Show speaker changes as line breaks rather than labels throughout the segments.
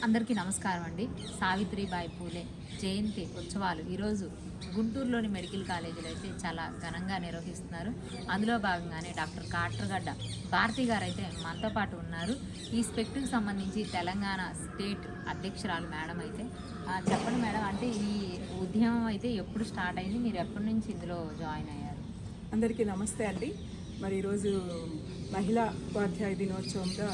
అందరికీ నమస్కారం అండి. సావిత్రిబాయి పూలే జయంతి ఉత్సవాలు ఈరోజు గుంటూరులోని మెడికల్ కాలేజీలో అయితే చాలా ఘనంగా నిర్వహిస్తున్నారు. అందులో భాగంగానే డాక్టర్ కాట్రగడ్డ భారతి గారు అయితే మనతో పాటు ఉన్నారు. ఈ స్పెక్ట్కి సంబంధించి తెలంగాణ స్టేట్ అధ్యక్షురాలు మేడం అయితే చెప్పండి మేడం, అంటే ఈ ఉద్యమం అయితే ఎప్పుడు స్టార్ట్ అయింది, మీరు ఎప్పటి నుంచి ఇందులో జాయిన్ అయ్యారు?
అందరికీ నమస్తే అండి. మరి ఈరోజు మహిళా ఉపాధ్యాయ దినోత్సవంగా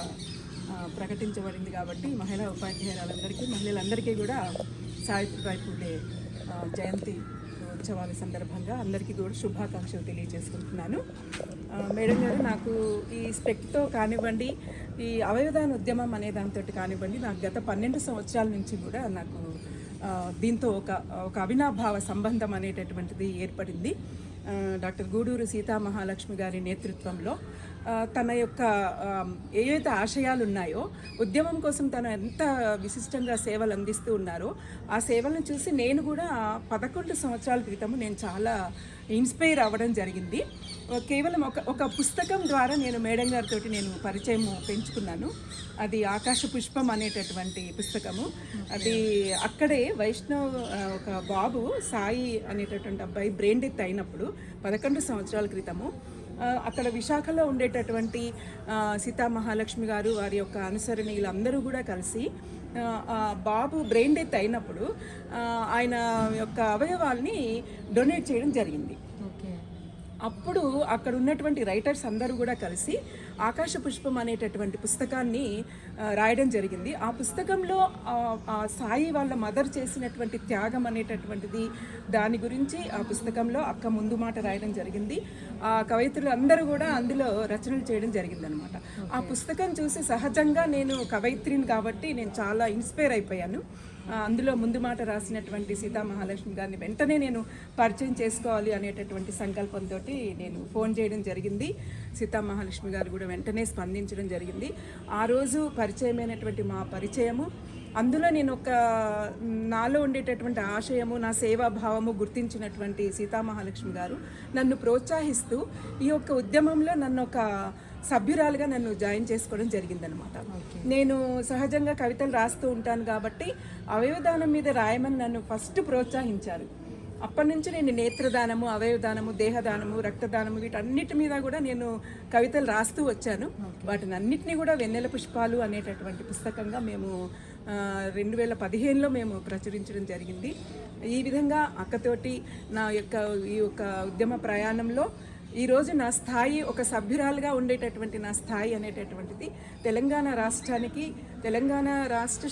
ప్రకటించబడింది కాబట్టి మహిళా ఉపాధ్యాయులందరికీ మహిళలందరికీ కూడా సావిత్రిబాయి పూలే జయంతి ఉత్సవాల సందర్భంగా అందరికీ కూడా శుభాకాంక్షలు తెలియజేసుకుంటున్నాను. మేడం గారు, నాకు ఈ స్పెక్ట్తో కానివ్వండి, ఈ అవయవదాన ఉద్యమం అనే దాంతో కానివ్వండి, నాకు గత 12 సంవత్సరాల నుంచి కూడా నాకు దీంతో ఒక అవినాభావ సంబంధం అనేటటువంటిది ఏర్పడింది. డాక్టర్ గూడూరు సీతామహాలక్ష్మి గారి నేతృత్వంలో తన యొక్క ఏవైతే ఆశయాలు ఉన్నాయో, ఉద్యమం కోసం తను ఎంత విశిష్టంగా సేవలు అందిస్తూ ఉన్నారో, ఆ సేవలను చూసి నేను కూడా 11 సంవత్సరాల క్రితం నేను చాలా ఇన్స్పైర్ అవ్వడం జరిగింది. కేవలం ఒక పుస్తకం ద్వారా నేను మేడం గారితో నేను పరిచయం పెంచుకున్నాను. అది ఆకాశ పుష్పం అనేటటువంటి పుస్తకము. అది అక్కడే వైష్ణవ్ ఒక బాబు సాయి అనేటటువంటి అబ్బాయి బ్రెయిన్ డెత్ అయినప్పుడు 11 సంవత్సరాల క్రితము అక్కడ విశాఖలో ఉండేటటువంటి సీతామహాలక్ష్మి గారు, వారి యొక్క అనుసరణీయులు అందరూ కూడా కలిసి బాబు బ్రెయిన్ డెత్ అయినప్పుడు ఆయన యొక్క అవయవాల్ని డొనేట్ చేయడం జరిగింది. అప్పుడు అక్కడ ఉన్నటువంటి రైటర్స్ అందరూ కూడా కలిసి ఆకాశ పుష్పం అనేటటువంటి పుస్తకాన్ని రాయడం జరిగింది. ఆ పుస్తకంలో సాయి వాళ్ళ మదర్ చేసినటువంటి త్యాగం అనేటటువంటిది, దాని గురించి ఆ పుస్తకంలో అక్క ముందు మాట రాయడం జరిగింది. ఆ కవయిత్రులు అందరూ కూడా అందులో రచనలు చేయడం జరిగిందనమాట. ఆ పుస్తకం చూసి సహజంగా నేను కవయిత్రిని కాబట్టి నేను చాలా ఇన్స్పైర్ అయిపోయాను. అందులో ముందు మాట రాసినటువంటి సీతామహాలక్ష్మి గారిని వెంటనే నేను పరిచయం చేసుకోవాలి అనేటటువంటి సంకల్పంతో నేను ఫోన్ చేయడం జరిగింది. సీతామహాలక్ష్మి గారు కూడా వెంటనే స్పందించడం జరిగింది. ఆ రోజు పరిచయమైనటువంటి మా పరిచయము, అందులో నేను నాలో ఉండేటటువంటి ఆశయము, నా సేవాభావము గుర్తించినటువంటి సీతామహాలక్ష్మి గారు నన్ను ప్రోత్సహిస్తూ ఈ యొక్క ఉద్యమంలో నన్ను ఒక సభ్యురాలుగా నన్ను జాయిన్ చేసుకోవడం జరిగిందనమాట. నేను సహజంగా కవితలు రాస్తూ ఉంటాను కాబట్టి అవయవదానం మీద రాయమని నన్ను ఫస్ట్ ప్రోత్సహించారు. అప్పటి నుంచి నేను నేత్రదానము, అవయవదానము, దేహదానము, రక్తదానము వీటన్నిటి మీద కూడా నేను కవితలు రాస్తూ వచ్చాను. వాటిని అన్నిటినీ కూడా వెన్నెల పుష్పాలు అనేటటువంటి పుస్తకంగా మేము 2015లో మేము ప్రచురించడం జరిగింది. ఈ విధంగా అక్కతోటి ఈ యొక్క ఉద్యమ ప్రయాణంలో ఈరోజు నా స్థాయి, ఒక సభ్యురాలుగా ఉండేటటువంటి నా స్థాయి అనేటటువంటిది తెలంగాణ రాష్ట్రానికి, తెలంగాణ రాష్ట్ర